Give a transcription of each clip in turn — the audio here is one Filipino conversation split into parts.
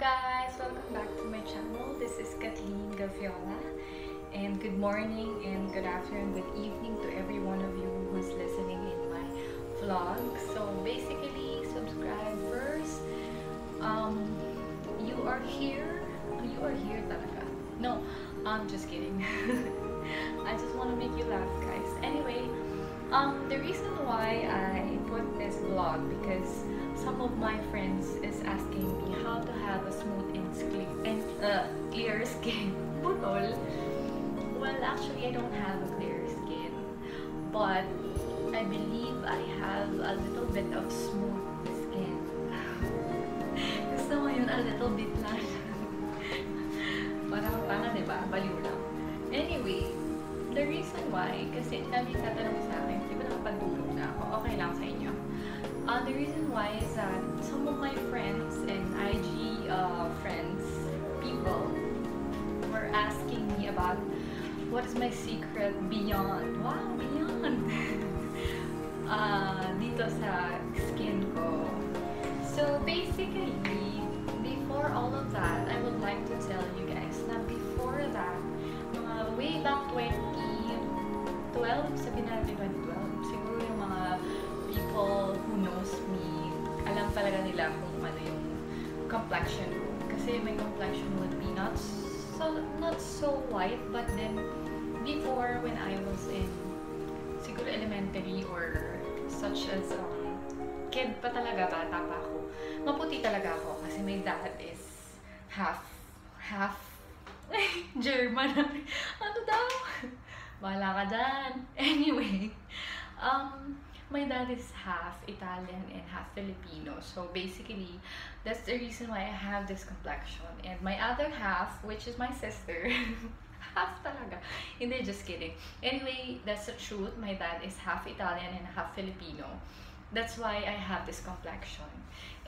guys! Welcome back to my channel. This is Kathleen Gaviola, and good morning and good afternoon, good evening to every one of you who's listening in my vlog. So basically, subscribe first. You are here. You are here talaga. No, I'm just kidding. I just want to make you laugh, guys. Anyway, the reason why I put this vlog because some of my friends is asking me how to have a smooth and clear skin. Putol. Well, actually, I don't have a clear skin, but I believe I have a little bit of smooth skin. Gusto mo yun, a little bit lang. Parang tanga, diba? Baliw lang. Anyway, the reason why, kasi dami tatanong sa akin, di ba nakapagtulog na ako? Okay lang sa inyo. The reason why is that some of my friends and IG friends, people, were asking me about what is my secret beyond, dito sa skin ko. So basically, before all of that, I would like to tell you guys na before that, way back 2012, sabihin natin 2012, siguro yung mga people who knows me, alam talaga nila kung ano yung complexion ko. Kasi my complexion would be not so white, but then before when I was in siguro elementary or such as kid pa talaga, bata pa ako, maputi talaga ako kasi my dad is half German. Ano daw? Bahala ka dyan. Anyway, my dad is half Italian and half Filipino. So basically, that's the reason why I have this complexion. And my other half, which is my sister, half talaga. Hindi, just kidding. Anyway, that's the truth. My dad is half Italian and half Filipino. That's why I have this complexion.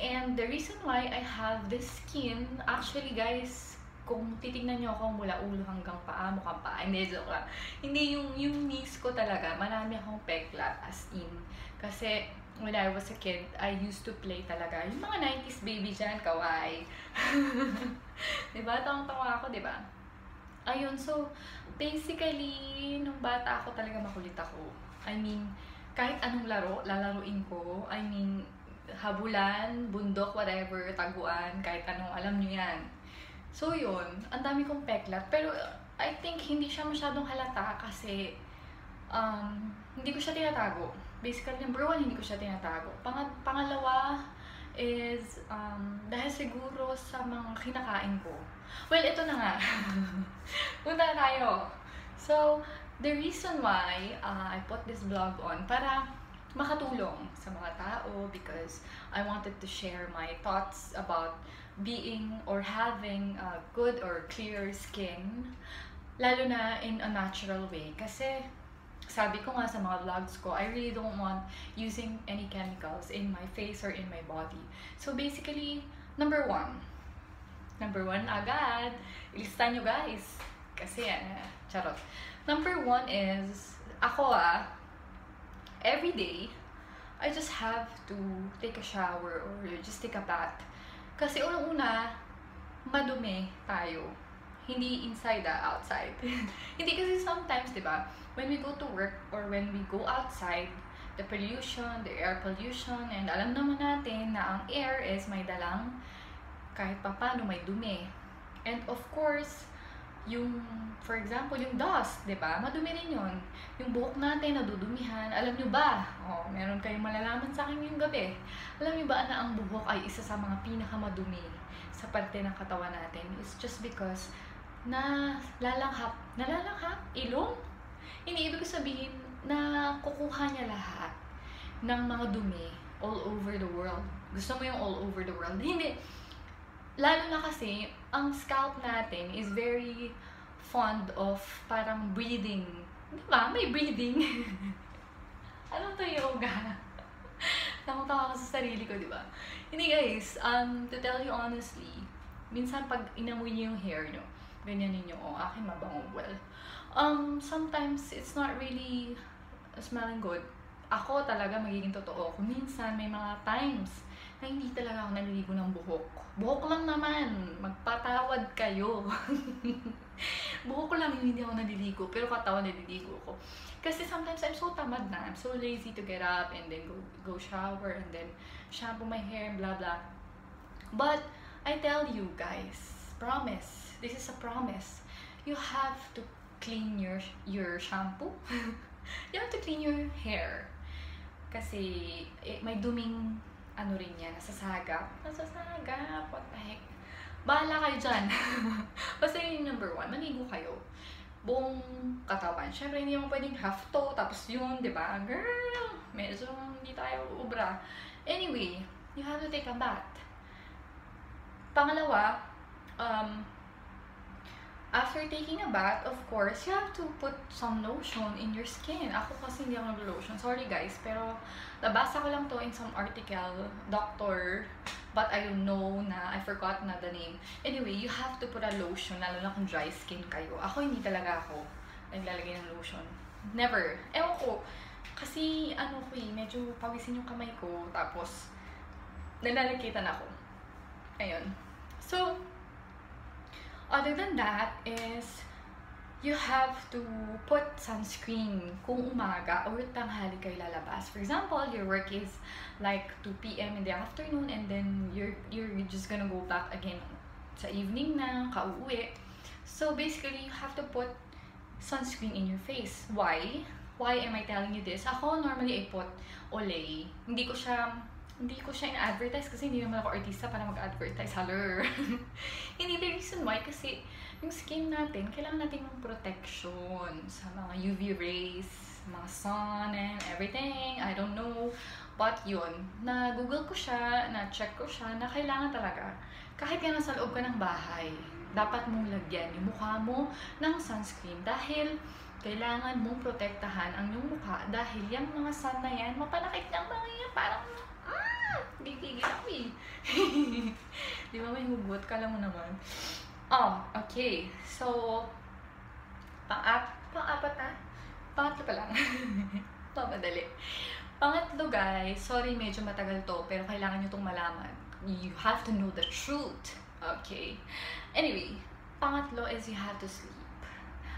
And the reason why I have this skin, actually guys, kung titignan nyo ako mula ulo hanggang paa, mukhang paa, hindi, joke lang. Hindi, yung knees ko talaga, marami akong peklat, as in. Kasi, when I was a kid, I used to play talaga. Yung mga 90s baby dyan, kawaii. Diba? Tawang-tawa ako, diba? Ayun, so, basically, nung bata ako talaga makulit ako. I mean, kahit anong laro, lalaruin ko. I mean, habulan, bundok, whatever, taguan, kahit anong, alam nyo yan. So yun, ang dami kong peklat. Pero I think hindi siya masyadong halata kasi hindi ko siya tinatago. Basically, number one, hindi ko siya tinatago. Pangalawa is dahil siguro sa mga kinakain ko. Well, ito na nga. Punta na tayo. So, the reason why I put this vlog on, para makatulong sa mga tao because I wanted to share my thoughts about being or having a good or clear skin, lalo na in a natural way. Kasi sabi ko nga sa mga vlogs ko, I really don't want using any chemicals in my face or in my body. So basically, number one agad, ilista nyo guys, kasi charot. Number one is, ako every day, I just have to take a shower or just take a bath. Kasi unang-una, madumi tayo. Hindi inside, outside. Hindi kasi sometimes, di ba, when we go to work or when we go outside, the pollution, the air pollution, and alam naman natin na ang air is may dalang kahit papano may dumi. And of course, for example, yung dust, di ba? Madumi rin yun. Yung buhok natin, nadudumihan. Alam nyo ba? Meron kayong malalaman sa akin yung gabi. Alam nyo ba na ang buhok ay isa sa mga pinakamadumi sa parte ng katawan natin? It's just because nalalanghap, ilong? Hindi ibig sabihin na kukuha niya lahat ng mga dumi all over the world. Gusto mo yung all over the world? Hindi. Lalo na kasi, ang scalp natin is very fond of parang breathing. Di ba? May breathing. Ano to yoga? Nakatawa ako sa sarili ko, di ba? Hindi guys, to tell you honestly, minsan pag inamoy niyo yung hair nyo, ganyan ninyo, akin mabango. Well, sometimes it's not really smelling good. Ako talaga magiging totoo. Kung minsan may mga times na hindi talaga ako naliligo ng buhok. Buhok lang naman. Magpatawad kayo. Buhok lang yung hindi ako naliligo. Pero katawan naliligo ko. Kasi sometimes I'm so tamad na. I'm so lazy to get up and then go shower and then shampoo my hair, blah blah. But I tell you guys, promise. This is a promise. You have to clean your shampoo. You have to clean your hair. Kasi may duming ano rin yan, nasasagap. Nasasagap, what the heck. Bahala kayo dyan. Basta yung number 1, maligo kayo. Buong katawan. Syempre, hindi mo pwedeng half toe, tapos yun, di ba? Girl, medyo hindi tayo ubra. Anyway, you have to take a bath. Pangalawa, after taking a bath, of course, you have to put some lotion in your skin. Ako kasi hindi ako nag-lotion. Sorry guys, pero nabasa ko lang to in some article, doctor, but I don't know na, I forgot na the name. Anyway, you have to put a lotion, lalo na kung dry skin kayo. Ako, hindi talaga ako naglalagay ng lotion. Never. Ewan ko. Kasi, medyo pawisin yung kamay ko, tapos, nalalakitan ako. Ayun. So, other than that is, you have to put sunscreen kung umaga or tanghali kayo lalabas. For example, your work is like 2 p.m. in the afternoon and then you're just gonna go back again sa evening na, kauwi. So basically, you have to put sunscreen in your face. Why? Why am I telling you this? Ako, normally I put Olay. Hindi ko siya ina-advertise kasi hindi naman ako artista para mag-advertise. Haller. Hindi, the reason why, kasi yung skin natin, kailangan natin ng protection sa mga UV rays, mga sun and everything. I don't know. But yun, na-google ko siya, na-check ko siya, na kailangan talaga. Kahit ka nasa loob ka ng bahay, dapat mong lagyan yung mukha mo ng sunscreen dahil kailangan mong protektahan ang iyong mukha dahil yung mga sun na yan, mapanakit ng mga yan, parang bigigil ako eh. Di ba may hugot? Kala mo naman. Okay. So, pang-apat na? Pangatlo pa lang. Pamadali. Pangatlo guys, sorry medyo matagal to, pero kailangan nyo itong malaman. You have to know the truth. Okay. Anyway, pangatlo is you have to sleep.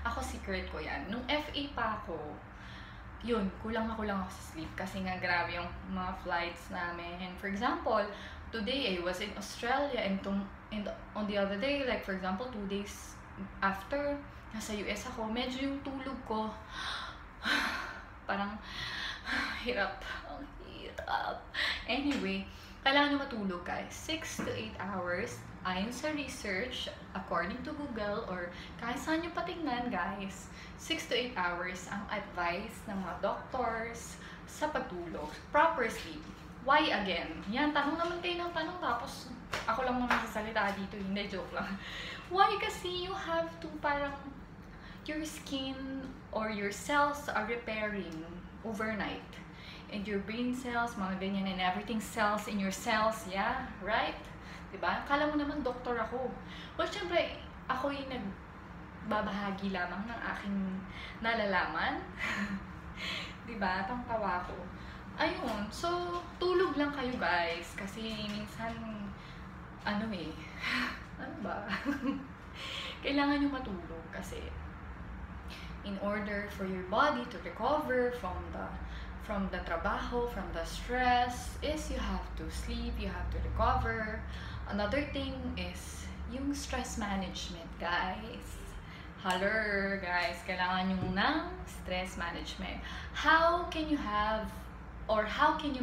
Ako, secret ko yan. Nung FA pa ako, yun, kulang ako sa sleep kasi nga grabe yung mga flights namin. And for example, today I was in Australia and on the other day, like for example, 2 days after, nasa US ako, medyo yung tulog ko, parang, hirap. Ang hirap. Anyway, kailangan nyo matulog guys. 6 to 8 hours. Ayon sa research, according to Google, or kahit saan nyo patingnan guys, 6 to 8 hours ang advice ng mga doctors sa pagtulog. Proper sleep. Why again? Yan, tanong naman kayo ng tanong tapos ako lang naman sasalita dito. Hindi, joke lang. Why? Kasi you have to parang your skin or your cells are repairing overnight. And your brain cells, mga ganyan, and everything cells in your cells, yeah, right? Diba? Kala mo naman doktor ako. Well, syempre, ako yung nagbabahagi lamang ng aking nalalaman. Diba? Tangtawa ko. Ayun. So, tulog lang kayo guys. Kasi minsan, ano ba? Kailangan nyo matulog kasi in order for your body to recover from the trabaho, from the stress, is you have to sleep, you have to recover. Another thing is yung stress management, guys. Hello, guys. Kailangan nyo ng stress management. How can you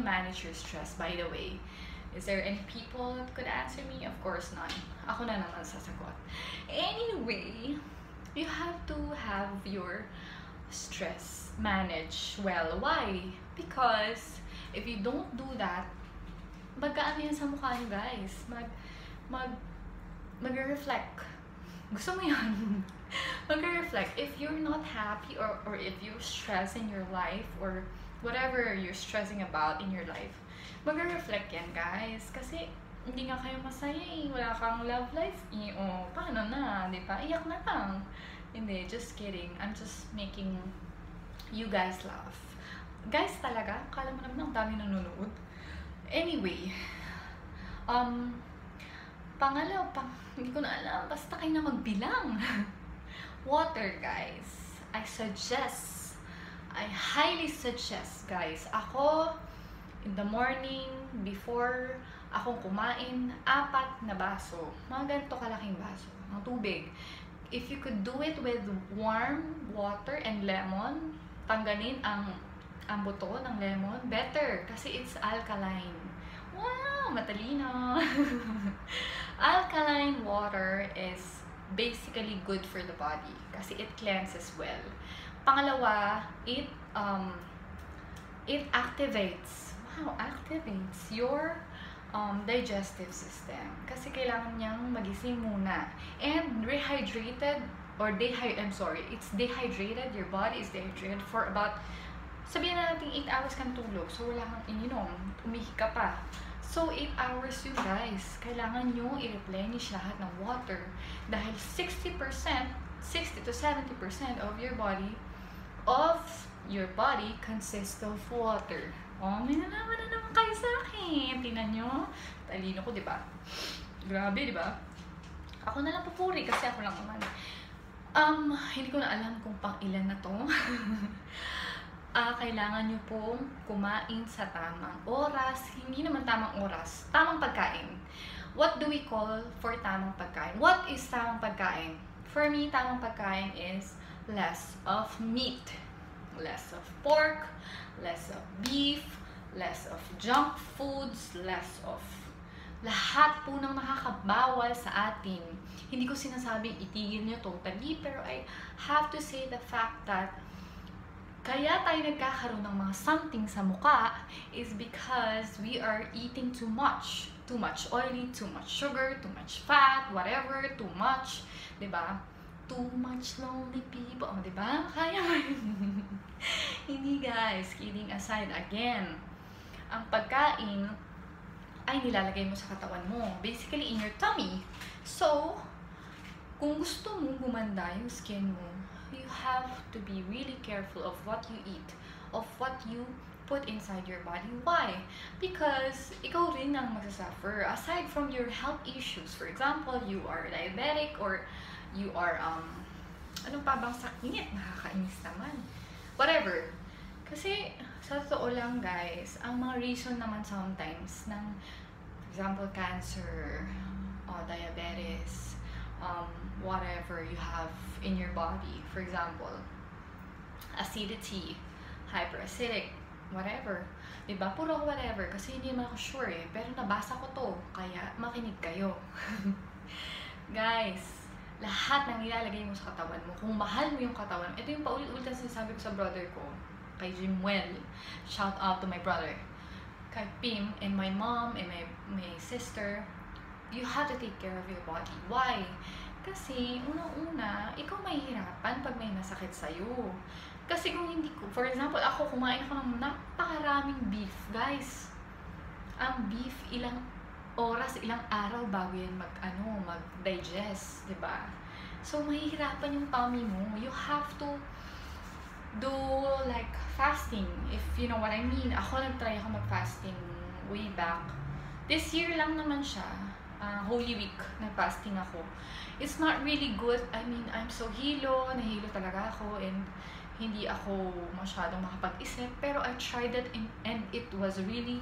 manage your stress, by the way? Is there any people that could answer me? Of course not. Ako na naman sasagot. Anyway, you have to have your stress managed well. Why? Because if you don't do that, magkaano yan sa mukha nyo guys? Mag-reflect. Gusto mo yan? Mag-reflect. If you're not happy or if you're stressed in your life or whatever you're stressing about in your life, mag-reflect yan guys. Kasi hindi nga kayo masaya eh. Wala kang love life eh. O, paano na? Di ba? Iyak na lang. Hindi, just kidding. I'm just making you guys laugh. Guys talaga, kala mo naman ang dami nanonood. Anyway, Pangalawa, hindi ko na alam. Basta kayo na magbilang. Water, guys. I highly suggest, guys. Ako, in the morning, before akong kumain, 4 na baso. Mga ganito kalaking baso. Ng tubig. If you could do it with warm water and lemon, tanggalin ang buto ng lemon, better. Kasi it's alkaline. Wow! Matalino! Alkaline water is basically good for the body. Kasi it cleanses well. Pangalawa, it activates your digestive system. Kasi kailangan niyang magising muna. And it's dehydrated. Your body is dehydrated for about, sabihin na natin 8 hours kang tulog. So, wala kang ininom. Umihi ka pa. So, 8 hours yun, guys. Kailangan nyo i-replenish lahat ng water. Dahil 60% to 70% of your body consists of water. Oh, may nalaman na naman kayo sa akin. Tingnan nyo. Talino ko, di ba? Grabe, di ba? Ako na lang pupuri kasi ako lang naman. Hindi ko na alam kung pang ilan na to. Kailangan nyo pong kumain sa tamang oras. Hindi naman tamang oras. Tamang pagkain. What do we call for tamang pagkain? What is tamang pagkain? For me, tamang pagkain is less of meat. Less of pork. Less of beef. Less of junk foods. Less of lahat po ng nakakabawal sa atin. Hindi ko sinasabing itigil nyo totally, pero I have to say the fact that kaya tayo nagkakaroon ng mga something sa mukha is because we are eating too much. Too much oily, too much sugar, too much fat, whatever, too much. Diba? Too much lonely people. Oh, diba? Kaya mo yun. Hindi, guys. Kidding aside, again, ang pagkain ay nilalagay mo sa katawan mo. Basically, in your tummy. So, kung gusto mo gumanda yung skin mo, you have to be really careful of what you eat, of what you put inside your body. Why? Because ikaw rin ang magsasuffer. Aside from your health issues, for example, you are diabetic or you are, ano pa bang sakit? Nakakainis naman. Whatever. Kasi, sa totoo lang, guys, ang mga reason naman sometimes ng, for example, cancer, diabetes, whatever you have in your body. For example, acidity, hyperacidic, whatever. Diba? Puro whatever. Kasi hindi naman ako sure eh. Pero nabasa ko to. Kaya makinig kayo. Guys, lahat ng ilalagay mo sa katawan mo, kung mahal mo yung katawan mo, ito yung paulit-ulit na sinasabi ko sa brother ko, kay Jimwell. Shout out to my brother. Kay Pim and my mom and my sister. You have to take care of your body. Why? Kasi, unang-una, ikaw mahihirapan pag may nasakit sa'yo. Kasi kung hindi ko, for example, ako kumain ako ng napakaraming beef. Guys, ang beef, ilang oras, ilang araw bago yan mag-digest, diba? So, mahihirapan yung tummy mo. You have to do like fasting, if you know what I mean. Ako nag-try ako mag-fasting way back. This year lang naman siya. Holy Week, nag-fasting ako. It's not really good. I mean, I'm so nahilo talaga ako, and hindi ako masyadong makapag-isip. Pero I tried it and it was really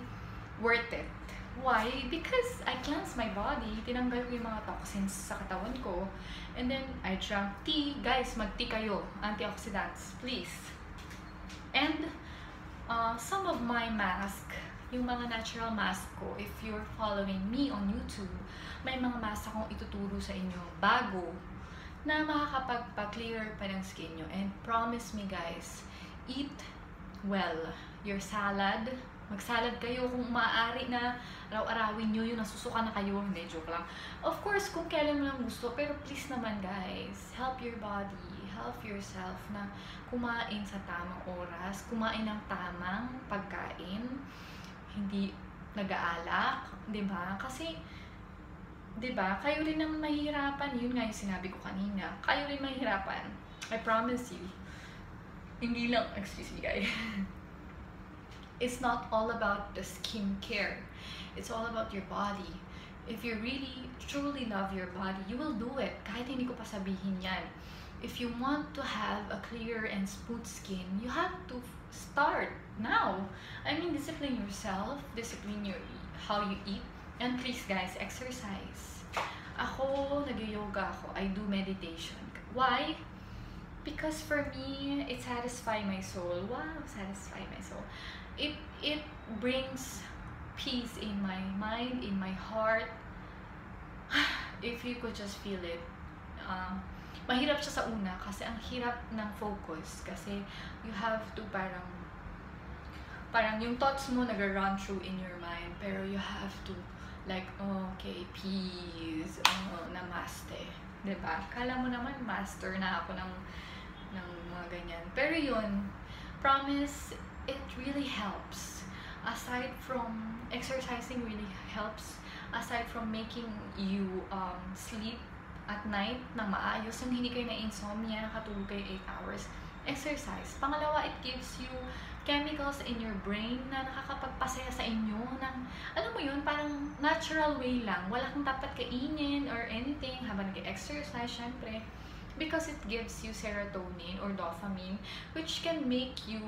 worth it. Why? Because I cleansed my body. Tinanggal ko yung mga toxins sa katawan ko. And then, I drank tea. Guys, mag-tea kayo. Antioxidants, please. And, some of my mask, yung mga natural mask ko, if you're following me on YouTube, may mga mask akong ituturo sa inyo bago na makakapagpa-clear pa ng skin nyo. And promise me, guys, eat well. Your salad, mag-salad kayo kung maaari na araw-arawin nyo yung nasusuka na kayo. Hindi, joke lang. Of course, kung kailan mo lang gusto, pero please naman, guys, help your body, help yourself na kumain sa tamang oras, kumain ng tamang pagkain, hindi nag-aalak, 'di ba? Kasi 'di ba? Kayo rin naman mahihirapan, yun nga yung sinabi ko kanina. Kayo rin mahihirapan. I promise you. Hindi lang, excuse me guys. It's not all about the skincare. It's all about your body. If you really, truly love your body, you will do it. Kahit hindi ko pa sabihin yan. If you want to have a clear and smooth skin, you have to start now. I mean, discipline yourself, discipline how you eat, and please guys, exercise. Ako, nag-yoga ako. I do meditation. Why? Because for me, it satisfies my soul. Wow, satisfy my soul. It brings peace in my mind, in my heart. If you could just feel it. Mahirap siya sa una kasi ang hirap ng focus kasi you have to parang yung thoughts mo nag-run through in your mind, pero you have to like, okay, peace, namaste, diba? Kala mo naman master na ako ng mga ganyan, pero yun, promise, it really helps. Aside from exercising really helps, aside from making you sleep at night na maayos, yung hindi kayo na insomnia, nakatulog kayo 8 hours, exercise. Pangalawa, it gives you chemicals in your brain na nakakapagpasaya sa inyo ng, alam mo yun, parang natural way lang. Wala kang dapat kainin or anything habang nag-exercise, syempre. Because it gives you serotonin or dopamine, which can make you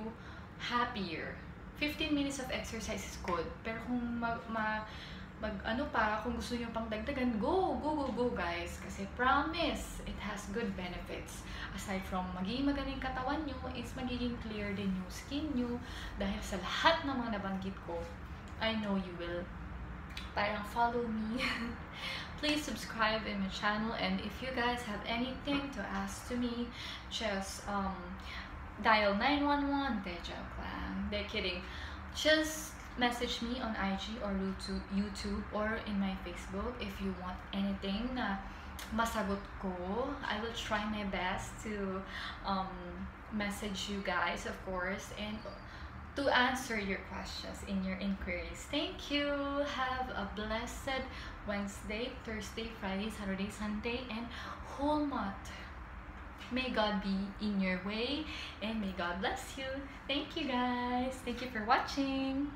happier. 15 minutes of exercise is good. Pero kung kung gusto nyo pang dagdagan, go guys. Kasi promise, it has good benefits. Aside from magiging magaling katawan nyo, is magiging clear din yung skin nyo. Dahil sa lahat ng mga nabanggit ko, I know you will. Parang follow me. Please subscribe in my channel, and if you guys have anything to ask to me, just dial 911. De joke lang. De kidding. Just message me on IG or YouTube or in my Facebook if you want anything na masagot ko. I will try my best to message you guys, of course, and to answer your questions in your inquiries. Thank you. Have a blessed Wednesday, Thursday, Friday, Saturday, Sunday, and whole month. May God be in your way, and may God bless you. Thank you guys. Thank you for watching.